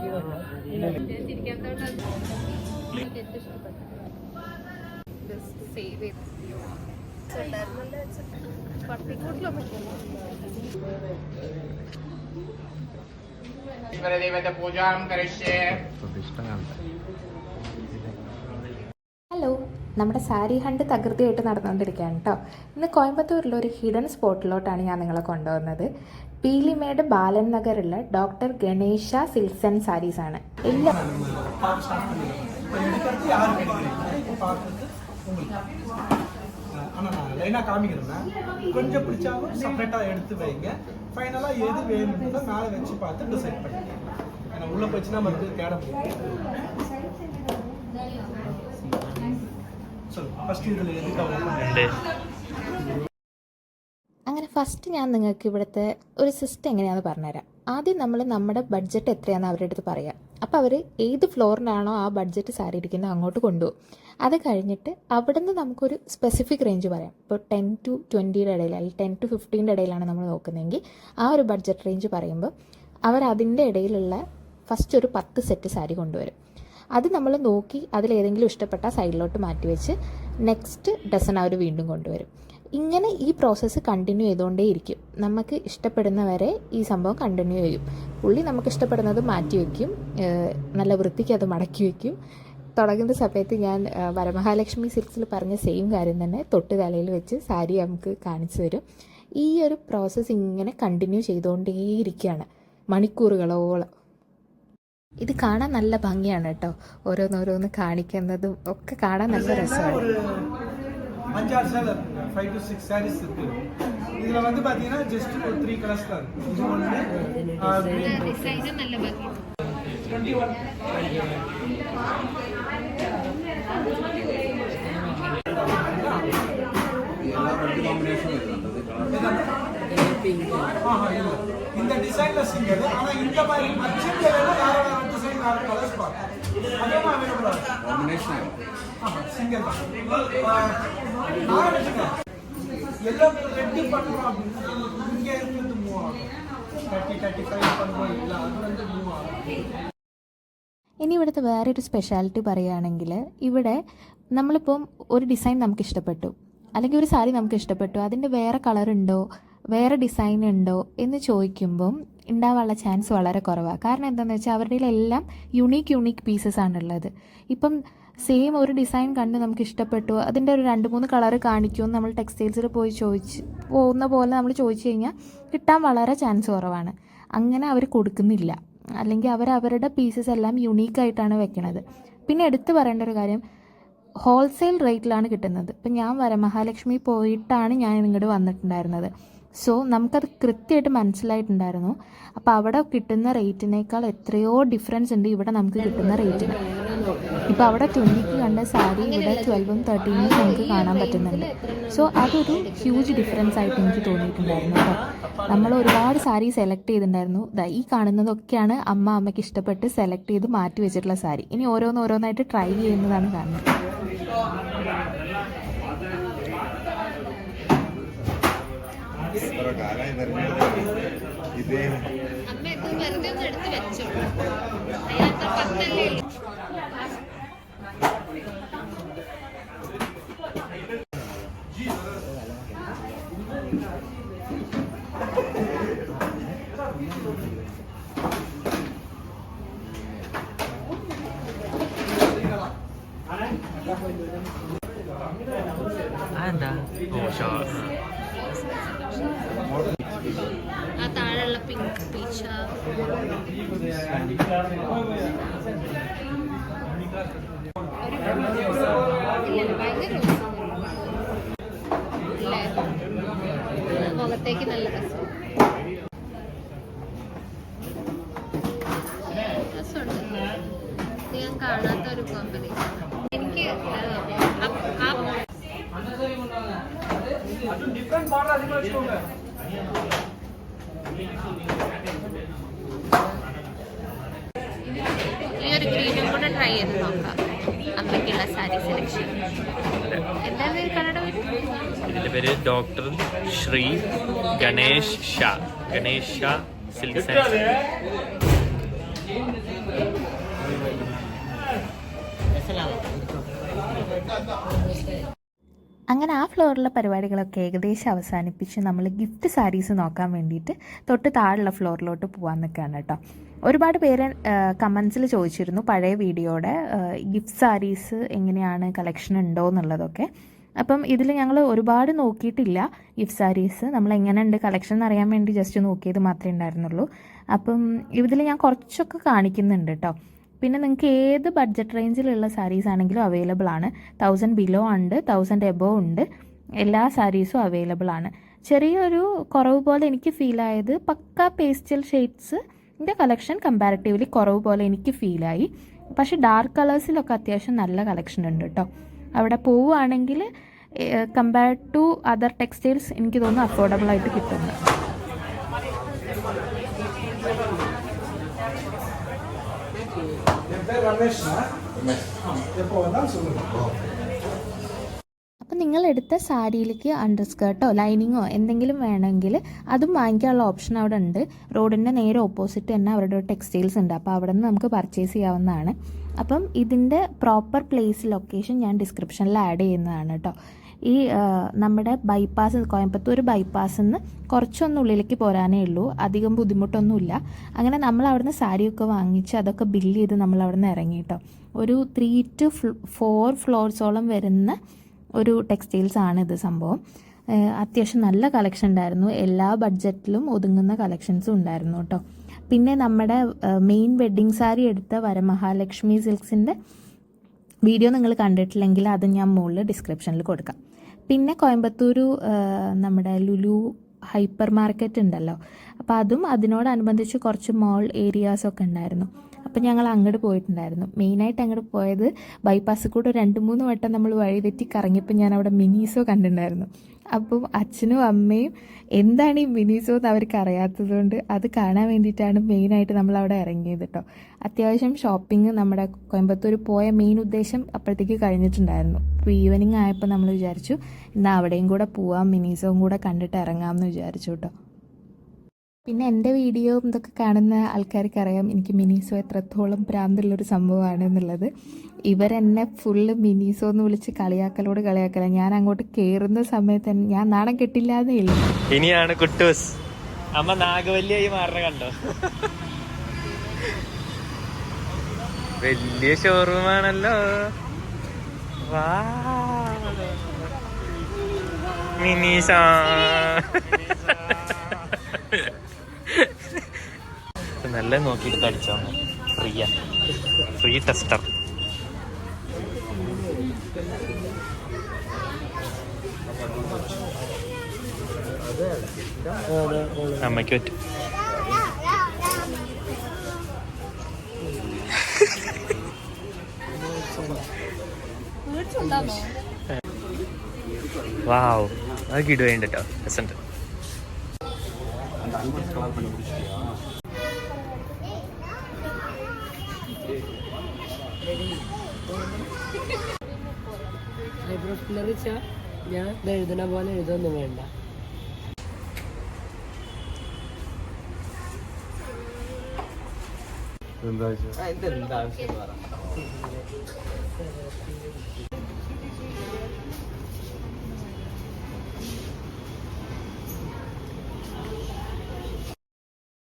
Hello, നമ്മുടെ sari hunt തകൃതിയായിട്ട് നടന്നുകൊണ്ടിരിക്കുകയാണ് കേട്ടോ. ഇന്ന് കോയമ്പത്തൂരിലെ ഒരു ഹിഡൻ സ്പോട്ടിലോട്ടാണ് ഞാൻ നിങ്ങളെ കൊണ്ടുവന്നത്. പീലിമേട് ബാലൻ നഗറിലെ doctor Ganesha silks and sarees ആണ്. എല്ലാം லைனாக காமிக்கிறேன்னா கொஞ்சம் பிடிச்சாலும் செப்பரேட்டாக எடுத்து வைங்க. ஃபைனலாக எது வேணும்ன்றதை மேலே வச்சு பார்த்து டிசைட் பண்ணிங்க. ஏன்னா உள்ளே போச்சுன்னா மறுபடியும் தேட முடியும். சொல்லுங்கள், ஃபஸ்ட் இதில் எதுக்காக? അങ്ങനെ ഫസ്റ്റ് ഞാൻ നിങ്ങൾക്ക് ഇവിടുത്തെ ഒരു സിസ്റ്റം എങ്ങനെയാണെന്ന് പറഞ്ഞുതരാം. ആദ്യം നമ്മൾ നമ്മുടെ ബഡ്ജറ്റ് എത്രയാണെന്ന് അവരുടെ അടുത്ത് പറയാം. അപ്പോൾ അവർ ഏത് ഫ്ലോറിനാണോ ആ ബഡ്ജറ്റ് സാരി ഇരിക്കുന്നത് അങ്ങോട്ട് കൊണ്ടുപോകും. അത് കഴിഞ്ഞിട്ട് അവിടെ നിന്ന് നമുക്കൊരു സ്പെസിഫിക് റേഞ്ച് പറയാം. ഇപ്പോൾ 10 to 20 ഇടയിൽ അല്ലെങ്കിൽ 10 to 15 ഇടയിലാണ് നമ്മൾ നോക്കുന്നതെങ്കിൽ ആ ഒരു ബഡ്ജറ്റ് റേഞ്ച് പറയുമ്പോൾ അവർ അതിൻ്റെ ഇടയിലുള്ള ഫസ്റ്റ് ഒരു 10 സെറ്റ് സാരി കൊണ്ടുവരും. അത് നമ്മൾ നോക്കി അതിലേതെങ്കിലും ഇഷ്ടപ്പെട്ട സൈഡിലോട്ട് മാറ്റി വെച്ച് നെക്സ്റ്റ് ഡസൺ അവർ വീണ്ടും കൊണ്ടുവരും. ഇങ്ങനെ ഈ പ്രോസസ്സ് കണ്ടിന്യൂ ചെയ്തുകൊണ്ടേയിരിക്കും. നമുക്ക് ഇഷ്ടപ്പെടുന്നവരെ ഈ സംഭവം കണ്ടിന്യൂ ചെയ്യും. പുള്ളി നമുക്ക് ഇഷ്ടപ്പെടുന്നത് മാറ്റി വയ്ക്കും, നല്ല വൃത്തിക്ക് അത് മടക്കി വയ്ക്കും. തുടങ്ങുന്ന സമയത്ത് ഞാൻ വരമഹാലക്ഷ്മി സിൽക്സിൽ പറഞ്ഞ സെയിം കാര്യം തന്നെ തൊട്ട് തലയിൽ വെച്ച് സാരി നമുക്ക് കാണിച്ചു തരും. ഈ ഒരു പ്രോസസ്സ് ഇങ്ങനെ കണ്ടിന്യൂ ചെയ്തുകൊണ്ടേയിരിക്കുകയാണ് മണിക്കൂറുകളോളം. ഇത് കാണാൻ നല്ല ഭംഗിയാണ് കേട്ടോ. ഓരോന്നോരോന്ന് കാണിക്കുന്നതും ഒക്കെ കാണാൻ നല്ല രസമാണ്. 5-6 சேலை 5 to 6 sarees இருக்கு. இதுல வந்து பாத்தீங்கன்னா ஜஸ்ட் ஒரு 3 கலர்ஸ் தான் இருக்கு. இது ஒண்ணு டிசைன் நல்ல பாக்கி 21 இந்த டிசைன்ல சிங்கிள். ஆனா இந்த மாதிரி மச்சங்க வேணா வேற வேற டிசைன் வேற கலர்ஸ் பாருங்க. அதுவும் அவைலபிள் காம்பினேஷன். சிங்கிள் தான். நான் வெச்சுட்டேன். எல்லோ ரெட் பண்றோம் அப்படினா இங்க இருந்து மூவ் ஆகும். 30-35 பண்றோம் இல்ல அது வந்து மூவ் ஆகும். ഇനി ഇവിടുത്തെ വേറൊരു സ്പെഷ്യാലിറ്റി പറയുകയാണെങ്കിൽ ഇവിടെ നമ്മളിപ്പം ഒരു ഡിസൈൻ നമുക്ക് ഇഷ്ടപ്പെട്ടു അല്ലെങ്കിൽ ഒരു സാരി നമുക്ക് ഇഷ്ടപ്പെട്ടു, അതിൻ്റെ വേറെ കളറുണ്ടോ വേറെ ഡിസൈൻ ഉണ്ടോ എന്ന് ചോദിക്കുമ്പം ഉണ്ടാവാനുള്ള ചാൻസ് വളരെ കുറവാണ്. കാരണം എന്താണെന്ന് വെച്ചാൽ അവരുടെ എല്ലാം യുണീക്ക് പീസസ് ആണുള്ളത്. ഇപ്പം സെയിം ഒരു ഡിസൈൻ കണ്ട് നമുക്ക് ഇഷ്ടപ്പെട്ടു, അതിൻ്റെ ഒരു 2-3 കളറ് കാണിക്കുമെന്ന് നമ്മൾ ടെക്സ്റ്റൈൽസിൽ പോയി പോകുന്ന പോലെ നമ്മൾ ചോദിച്ചു കഴിഞ്ഞാൽ കിട്ടാൻ വളരെ ചാൻസ് കുറവാണ്. അങ്ങനെ അവർ കൊടുക്കുന്നില്ല, അല്ലെങ്കിൽ അവരുടെ പീസസ് എല്ലാം യുണീക്കായിട്ടാണ് വെക്കുന്നത്. പിന്നെ എടുത്തു പറയേണ്ട ഒരു കാര്യം, ഹോൾസെയിൽ റേറ്റിലാണ് കിട്ടുന്നത്. ഇപ്പം ഞാൻ വരമഹാലക്ഷ്മി പോയിട്ടാണ് ഞാൻ ഇങ്ങോട്ട് വന്നിട്ടുണ്ടായിരുന്നത്. സോ നമുക്കത് കൃത്യമായിട്ട് മനസ്സിലായിട്ടുണ്ടായിരുന്നു. അപ്പോൾ അവിടെ കിട്ടുന്ന റേറ്റിനേക്കാൾ എത്രയോ ഡിഫറൻസ് ഉണ്ട് ഇവിടെ നമുക്ക് കിട്ടുന്ന റേറ്റിന്. ഇപ്പോൾ അവിടെ 20ക്ക് കണ്ട സാരി ഇവിടെ 12ഉം 13ഉം നമുക്ക് കാണാൻ പറ്റുന്നുണ്ട്. സോ അതൊരു ഹ്യൂജ് ഡിഫറൻസ് ആയിട്ട് എനിക്ക് തോന്നിയിട്ടുണ്ടായിരുന്നു കേട്ടോ. നമ്മൾ ഒരുപാട് സാരി സെലക്ട് ചെയ്തിട്ടുണ്ടായിരുന്നു. ഈ കാണുന്നതൊക്കെയാണ് അമ്മയ്ക്ക് ഇഷ്ടപ്പെട്ട് സെലക്ട് ചെയ്ത് മാറ്റി വെച്ചിട്ടുള്ള സാരി. ഇനി ഓരോന്നായിട്ട് ട്രൈ ചെയ്യുന്നതാണ് കാണുന്നത്. ആ താഴെയുള്ള പിങ്ക് പീച്ച മുഖത്തേക്ക് നല്ല രസമുണ്ട്. ഞാൻ കാണാത്ത ഒരു കോമ്പിനേഷൻ. എനിക്ക് ഈ ഒരു ഗ്രീനും കൂടെ ട്രൈ ചെയ്ത് നോക്കാം. അമ്മയ്ക്കുള്ള സാരി സെലക്ഷൻ. എന്താണ് കന്നഡ പേര്? ഇതിന്റെ പേര് doctor Shri Ganesh Shah, Ganesh Shah silks and അങ്ങനെ ആ ഫ്ലോറിലെ പരിപാടികളൊക്കെ ഏകദേശം അവസാനിപ്പിച്ച് നമ്മൾ ഗിഫ്റ്റ് സാരീസ് നോക്കാൻ വേണ്ടിയിട്ട് തൊട്ട് താഴെയുള്ള ഫ്ലോറിലോട്ട് പോകാൻ നിൽക്കുകയാണ് കേട്ടോ. ഒരുപാട് പേര് കമൻസിൽ ചോദിച്ചിരുന്നു പഴയ വീഡിയോയുടെ ഗിഫ്റ്റ് സാരീസ് എങ്ങനെയാണ്, കളക്ഷൻ ഉണ്ടോ എന്നുള്ളതൊക്കെ. അപ്പം ഇതിൽ ഞങ്ങൾ ഒരുപാട് നോക്കിയിട്ടില്ല ഗിഫ്റ്റ് സാരീസ്. നമ്മൾ എങ്ങനെയുണ്ട് കളക്ഷൻ എന്നറിയാൻ വേണ്ടി ജസ്റ്റ് നോക്കിയത് മാത്രമേ ഉണ്ടായിരുന്നുള്ളൂ. അപ്പം ഇതിൽ ഞാൻ കുറച്ചൊക്കെ കാണിക്കുന്നുണ്ട് കേട്ടോ. പിന്നെ നിങ്ങൾക്ക് ഏത് ബഡ്ജറ്റ് റേഞ്ചിലുള്ള സാരീസ് ആണെങ്കിലും അവൈലബിൾ ആണ്. 1000 ബിലോ ഉണ്ട്, 1000 എബോവ് ഉണ്ട്, എല്ലാ സാരീസും അവൈലബിൾ ആണ്. ചെറിയൊരു കുറവ് പോലെ എനിക്ക് ഫീലായത് പക്ക പേസ്റ്റൽ ഷെയ്ഡ്സിൻ്റെ കളക്ഷൻ കമ്പാരിറ്റീവ്ലി കുറവ് പോലെ എനിക്ക് ഫീലായി. പക്ഷേ ഡാർക്ക് കളേഴ്സിലൊക്കെ അത്യാവശ്യം നല്ല കളക്ഷൻ ഉണ്ട് കേട്ടോ. അവിടെ പോവുകയാണെങ്കിൽ കമ്പയർഡ് ടു അതർ ടെക്സ്റ്റൈൽസ് എനിക്ക് തോന്നുന്നു അഫോർഡബിൾ ആയിട്ട് കിട്ടുന്നു. അപ്പം നിങ്ങളെടുത്ത സാരിയിലേക്ക് അണ്ടർ സ്കേർട്ടോ ലൈനിങ്ങോ എന്തെങ്കിലും വേണമെങ്കിൽ അതും വാങ്ങിക്കാനുള്ള ഓപ്ഷൻ അവിടെ ഉണ്ട്. റോഡിൻ്റെ നേരെ ഓപ്പോസിറ്റ് തന്നെ അവരുടെ ടെക്സ്റ്റൈൽസ് ഉണ്ട്. അപ്പോൾ അവിടെ നിന്ന് നമുക്ക് പർച്ചേസ് ചെയ്യാവുന്നതാണ്. അപ്പം ഇതിൻ്റെ പ്രോപ്പർ പ്ലേസ് ലൊക്കേഷൻ ഞാൻ ഡിസ്ക്രിപ്ഷനിൽ ആഡ് ചെയ്യുന്നതാണ് കേട്ടോ. ഈ നമ്മുടെ ബൈപ്പാസ്, കോയമ്പത്തൂർ ബൈപ്പാസിൽ നിന്ന് കുറച്ചൊന്നുള്ളിലേക്ക് പോരാനേ ഉള്ളൂ, അധികം ബുദ്ധിമുട്ടൊന്നുമില്ല. അങ്ങനെ നമ്മൾ അവിടുന്ന് സാരിയൊക്കെ വാങ്ങിച്ച് അതൊക്കെ ബില്ല് ചെയ്ത് നമ്മൾ അവിടെ നിന്ന് ഇറങ്ങി കേട്ടോ. ഒരു 3 to 4 ഫ്ലോർസോളം വരുന്ന ഒരു ടെക്സ്റ്റൈൽസ് ആണ് ഇത് സംഭവം. അത്യാവശ്യം നല്ല കളക്ഷൻ ഉണ്ടായിരുന്നു, എല്ലാ ബഡ്ജറ്റിലും ഒതുങ്ങുന്ന കളക്ഷൻസും ഉണ്ടായിരുന്നു കേട്ടോ. പിന്നെ നമ്മുടെ മെയിൻ വെഡ്ഡിങ് സാരി എടുത്ത വരമഹാലക്ഷ്മി സിൽക്സിൻ്റെ വീഡിയോ നിങ്ങൾ കണ്ടിട്ടില്ലെങ്കിൽ അത് ഞാൻ മുകളിൽ ഡിസ്ക്രിപ്ഷനിൽ കൊടുക്കാം. പിന്നെ കോയമ്പത്തൂർ നമ്മുടെ ലുലു ഹൈപ്പർ മാർക്കറ്റ് ഉണ്ടല്ലോ, അപ്പോൾ അതും അതിനോടനുബന്ധിച്ച് കുറച്ച് മോൾ ഏരിയാസൊക്കെ ഉണ്ടായിരുന്നു. അപ്പം ഞങ്ങൾ അങ്ങോട്ട് പോയിട്ടുണ്ടായിരുന്നു. മെയിനായിട്ട് അങ്ങോട്ട് പോയത് ബൈപ്പാസിൽ കൂടെ 2-3 വട്ടം നമ്മൾ വഴി തെറ്റി കറങ്ങിയപ്പോൾ ഞാൻ അവിടെ മിനീസോ കണ്ടിട്ടുണ്ടായിരുന്നു. അപ്പം അച്ഛനും അമ്മയും എന്താണ് ഈ മിനീസോ എന്ന് അവർക്ക് അറിയാത്തതുകൊണ്ട് അത് കാണാൻ വേണ്ടിയിട്ടാണ് മെയിനായിട്ട് നമ്മളവിടെ ഇറങ്ങിയത് കേട്ടോ. അത്യാവശ്യം ഷോപ്പിംഗ് നമ്മുടെ കോയമ്പത്തൂർ പോയ മെയിൻ ഉദ്ദേശം അപ്പോഴത്തേക്ക് കഴിഞ്ഞിട്ടുണ്ടായിരുന്നു. അപ്പോൾ ഈവനിങ് ആയപ്പോൾ നമ്മൾ വിചാരിച്ചു എന്നാൽ അവിടെയും കൂടെ പോവാം, മിനീസോയും കൂടെ കണ്ടിട്ട് ഇറങ്ങാമെന്ന് വിചാരിച്ചു കേട്ടോ. പിന്നെ എൻ്റെ വീഡിയോ ഇതൊക്കെ കാണുന്ന ആൾക്കാർക്ക് അറിയാം എനിക്ക് മിനീസോ എത്രത്തോളം ഭ്രാന്തുള്ളൊരു സംഭവമാണ് എന്നുള്ളത്. ഇവരെന്നെ ഫുള്ള് മിനീസോ എന്ന് വിളിച്ച് കളിയാക്കല. ഞാൻ അങ്ങോട്ട് കയറുന്ന സമയത്ത് തന്നെ ഞാൻ നാണം കെട്ടില്ലാന്നേ ഇല്ല. ഇനിയാണ് കുട്ടൂസ് അമ്മ നാഗവല്ലിയായി മാറണ കണ്ടോ. വലിയ ഷോറൂമാണല്ലോ. മിനീസ നല്ല നോക്കിയിട്ട് കളിച്ചോ. Free tester. അമ്മയ്ക്ക് പറ്റും. വാവ്, അത് കിടുവേണ്ട കേട്ടോ, രസമുണ്ട്. ഞാൻ എഴുതുന്ന പോലെ എഴുതൊന്നും വേണ്ട.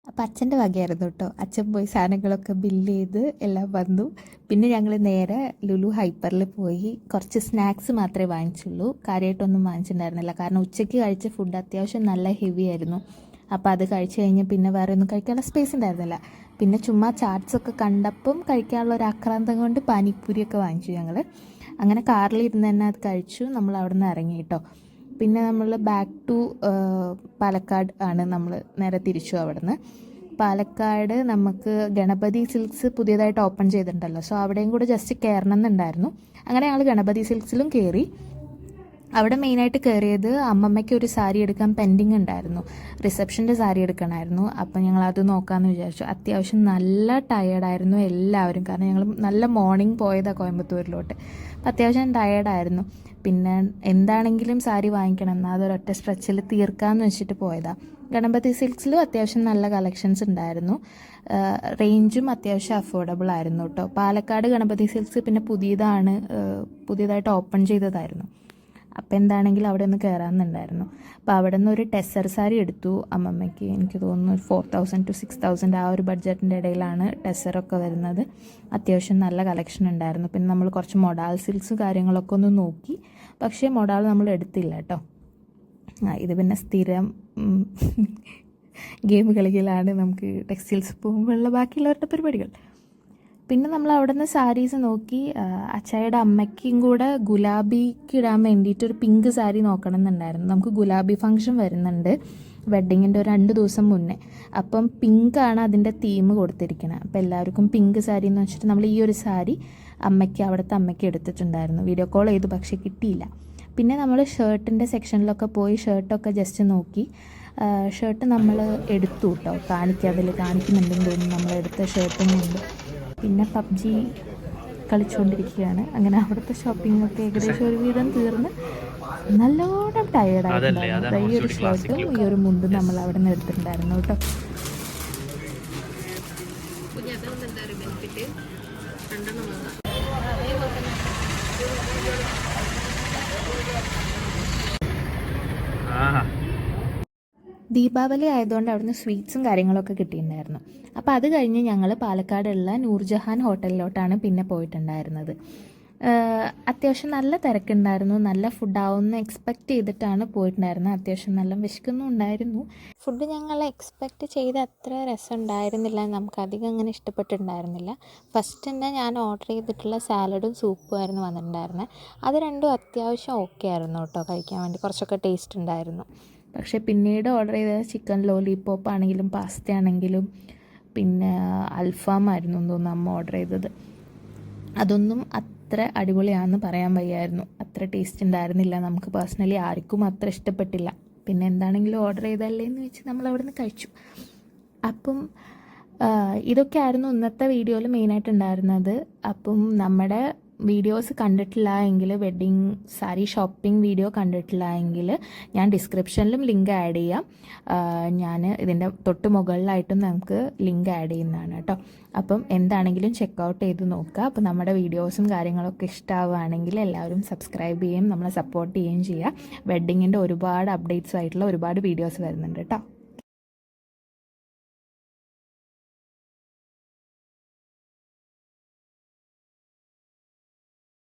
അപ്പം അച്ഛൻ്റെ വകയായിരുന്നു കേട്ടോ. അച്ഛൻ പോയി സാധനങ്ങളൊക്കെ ബില്ല് ചെയ്ത് എല്ലാം വന്നു. പിന്നെ ഞങ്ങൾ നേരെ ലുലു ഹൈപ്പറിൽ പോയി കുറച്ച് സ്നാക്സ് മാത്രമേ വാങ്ങിച്ചുള്ളൂ, കാര്യമായിട്ടൊന്നും വാങ്ങിച്ചിട്ടുണ്ടായിരുന്നില്ല. കാരണം ഉച്ചയ്ക്ക് കഴിച്ച ഫുഡ് അത്യാവശ്യം നല്ല ഹെവി ആയിരുന്നു. അപ്പോൾ അത് കഴിച്ച് കഴിഞ്ഞ് പിന്നെ വേറെ ഒന്നും കഴിക്കാനുള്ള സ്പേസ് ഉണ്ടായിരുന്നില്ല. പിന്നെ ചുമ്മാ ചാറ്റ്സൊക്കെ കണ്ടപ്പം കഴിക്കാനുള്ള ഒരു ആക്രാന്തം കൊണ്ട് പാനിപ്പൂരിയൊക്കെ വാങ്ങിച്ചു ഞങ്ങൾ. അങ്ങനെ കാറിലിരുന്ന് തന്നെ അത് കഴിച്ചു. നമ്മൾ അവിടെ നിന്ന് ഇറങ്ങി കേട്ടോ. പിന്നെ നമ്മൾ ബാക്ക് ടു പാലക്കാട് ആണ് നമ്മൾ നേരെ തിരിച്ചു. അവിടെ നിന്ന് പാലക്കാട് നമുക്ക് ഗണപതി സിൽക്സ് പുതിയതായിട്ട് ഓപ്പൺ ചെയ്തിട്ടുണ്ടല്ലോ, സോ അവിടെയും കൂടെ ജസ്റ്റ് കയറണം എന്നുണ്ടായിരുന്നു. അങ്ങനെ ഞങ്ങൾ ഗണപതി സിൽക്സിലും കയറി. അവിടെ മെയിനായിട്ട് കയറിയത് അമ്മമ്മയ്ക്ക് ഒരു സാരി എടുക്കാൻ പെൻഡിങ് ഉണ്ടായിരുന്നു, റിസപ്ഷൻ്റെ സാരി എടുക്കണമായിരുന്നു. അപ്പം ഞങ്ങളത് നോക്കാമെന്ന് വിചാരിച്ചു. അത്യാവശ്യം നല്ല ടയേർഡായിരുന്നു എല്ലാവരും, കാരണം ഞങ്ങൾ നല്ല മോർണിംഗ് പോയതാണ് കോയമ്പത്തൂരിലോട്ട്. അപ്പം അത്യാവശ്യം ടയേർഡായിരുന്നു. പിന്നെ എന്താണെങ്കിലും സാരി വാങ്ങിക്കണം എന്നാൽ അതൊരൊറ്റ സ്ട്രെച്ചിൽ തീർക്കാമെന്ന് വെച്ചിട്ട് പോയതാണ്. ഗണപതി സിൽക്സിലും അത്യാവശ്യം നല്ല കളക്ഷൻസ് ഉണ്ടായിരുന്നു. റേഞ്ചും അത്യാവശ്യം അഫോർഡബിൾ ആയിരുന്നു കേട്ടോ. പാലക്കാട് ഗണപതി സിൽക്സ് പിന്നെ പുതിയതായിട്ട് ഓപ്പൺ ചെയ്തതായിരുന്നു. അപ്പോൾ എന്താണെങ്കിലും അവിടെ ഒന്ന് കയറാമെന്നുണ്ടായിരുന്നു. അപ്പോൾ അവിടെ നിന്ന് ഒരു ടെസർ സാരി എടുത്തു അമ്മമ്മയ്ക്ക്. എനിക്ക് തോന്നുന്നു 4000 to 6000 ആ ഒരു ബഡ്ജറ്റിൻ്റെ ഇടയിലാണ് ടെസറൊക്കെ വരുന്നത്. അത്യാവശ്യം നല്ല കളക്ഷൻ ഉണ്ടായിരുന്നു. പിന്നെ നമ്മൾ കുറച്ച് മൊഡാൾ സിൽക്സ് കാര്യങ്ങളൊക്കെ ഒന്ന് നോക്കി, പക്ഷേ മൊഡാൾ നമ്മൾ എടുത്തില്ല കേട്ടോ. ഇത് പിന്നെ സ്ഥിരം ഗെയിം കളിക്കലാണ് നമുക്ക് ടെക്സ്റ്റൈൽസ് പോകുമ്പോഴുള്ള ബാക്കിയുള്ളവരുടെ പരിപാടികൾ. പിന്നെ നമ്മൾ അവിടെ നിന്ന് സാരീസ് നോക്കി. അച്ചായുടെ അമ്മയ്ക്കും കൂടെ ഗുലാബിക്ക് ഇടാൻ വേണ്ടിയിട്ട് ഒരു പിങ്ക് സാരി നോക്കണം എന്നുണ്ടായിരുന്നു. നമുക്ക് ഗുലാബി ഫംഗ്ഷൻ വരുന്നുണ്ട് വെഡ്ഡിങ്ങിൻ്റെ ഒരു 2 ദിവസം മുന്നേ. അപ്പം പിങ്കാണ് അതിൻ്റെ തീം കൊടുത്തിരിക്കുന്നത്. അപ്പോൾ എല്ലാവർക്കും പിങ്ക് സാരി എന്ന് വെച്ചിട്ട് നമ്മൾ ഈ ഒരു സാരി അവിടുത്തെ അമ്മയ്ക്ക് എടുത്തിട്ടുണ്ടായിരുന്നു. വീഡിയോ കോൾ ചെയ്തു, പക്ഷേ കിട്ടിയില്ല. പിന്നെ നമ്മൾ ഷർട്ടിൻ്റെ സെക്ഷനിലൊക്കെ പോയി ഷർട്ടൊക്കെ ജസ്റ്റ് നോക്കി. ഷർട്ട് നമ്മൾ എടുത്തു കേട്ടോ, കാണിക്കുന്നുണ്ടെന്ന് തോന്നുന്നു നമ്മൾ എടുത്ത ഷർട്ടും കൊണ്ട്. പിന്നെ PUBG കളിച്ചുകൊണ്ടിരിക്കുകയാണ്. അങ്ങനെ അവിടുത്തെ ഷോപ്പിങ്ങൊക്കെ ഏകദേശം ഒരു വീതം തീർന്ന് നല്ലോണം ടയേർഡായിട്ടുണ്ടായിരുന്നു. ഈ ഒരു ഷർട്ടും ഈ ഒരു മുണ്ടും നമ്മൾ അവിടെ നിന്ന് എടുത്തിട്ടുണ്ടായിരുന്നു കേട്ടോ. ദീപാവലി ആയതുകൊണ്ട് അവിടുന്ന് സ്വീറ്റ്സും കാര്യങ്ങളൊക്കെ കിട്ടിയിട്ടുണ്ടായിരുന്നു. അപ്പോൾ അത് കഴിഞ്ഞ് ഞങ്ങൾ പാലക്കാടുള്ള നൂർജഹാൻ ഹോട്ടലിലോട്ടാണ് പിന്നെ പോയിട്ടുണ്ടായിരുന്നത്. അത്യാവശ്യം നല്ല തിരക്കുണ്ടായിരുന്നു. നല്ല ഫുഡാവുമെന്ന് എക്സ്പെക്റ്റ് ചെയ്തിട്ടാണ് പോയിട്ടുണ്ടായിരുന്നത്. അത്യാവശ്യം നല്ല വിശക്കുന്നും ഉണ്ടായിരുന്നു. ഫുഡ് ഞങ്ങൾ എക്സ്പെക്റ്റ് ചെയ്ത അത്ര രസം ഉണ്ടായിരുന്നില്ല. നമുക്കധികം അങ്ങനെ ഇഷ്ടപ്പെട്ടിട്ടുണ്ടായിരുന്നില്ല. ഫസ്റ്റ് തന്നെ ഞാൻ ഓർഡർ ചെയ്തിട്ടുള്ള സാലഡും സൂപ്പും ആയിരുന്നു വന്നിട്ടുണ്ടായിരുന്നത്. അത് രണ്ടും അത്യാവശ്യം ഓക്കെ ആയിരുന്നു കേട്ടോ, കഴിക്കാൻ വേണ്ടി കുറച്ചൊക്കെ ടേസ്റ്റ് ഉണ്ടായിരുന്നു. പക്ഷേ പിന്നീട് ഓർഡർ ചെയ്ത ചിക്കൻ ലോലിപോപ്പ് ആണെങ്കിലും പാസ്ത ആണെങ്കിലും പിന്നെ അൽഫാം ആയിരുന്നു തോന്നുന്നു അമ്മ ഓർഡർ ചെയ്തത്. അതൊന്നും അത്ര അടിപൊളിയാണെന്ന് പറയാൻ വയ്യായിരുന്നു. അത്ര ടേസ്റ്റ് ഉണ്ടായിരുന്നില്ല. നമുക്ക് പേഴ്സണലി ആർക്കും അത്ര ഇഷ്ടപ്പെട്ടില്ല. പിന്നെ എന്താണെങ്കിലും ഓർഡർ ചെയ്തല്ലേ എന്ന് വെച്ച് നമ്മൾ അവിടെ നിന്ന് കഴിച്ചു. അപ്പം ഇതൊക്കെ ആയിരുന്നു ഇന്നത്തെ വീഡിയോയിൽ മെയിനായിട്ടുണ്ടായിരുന്നത്. അപ്പം നമ്മുടെ വീഡിയോസ് കണ്ടിട്ടില്ല എങ്കിൽ, വെഡ്ഡിങ് സാരി ഷോപ്പിംഗ് വീഡിയോ കണ്ടിട്ടില്ല എങ്കിൽ ഞാൻ ഡിസ്ക്രിപ്ഷനിലും ലിങ്ക് ആഡ് ചെയ്യാം. ഞാൻ ഇതിൻ്റെ തൊട്ട് മുകളിലായിട്ടും നമുക്ക് ലിങ്ക് ആഡ് ചെയ്യുന്നതാണ് കേട്ടോ. അപ്പം എന്താണെങ്കിലും ചെക്കൗട്ട് ചെയ്ത് നോക്കുക. അപ്പോൾ നമ്മുടെ വീഡിയോസും കാര്യങ്ങളൊക്കെ ഇഷ്ടമാവുകയാണെങ്കിൽ എല്ലാവരും സബ്സ്ക്രൈബ് ചെയ്യുകയും നമ്മളെ സപ്പോർട്ട് ചെയ്യുകയും ചെയ്യുക. വെഡ്ഡിങ്ങിൻ്റെ ഒരുപാട് അപ്ഡേറ്റ്സ് ആയിട്ടുള്ള ഒരുപാട് വീഡിയോസ് വരുന്നുണ്ട് കേട്ടോ.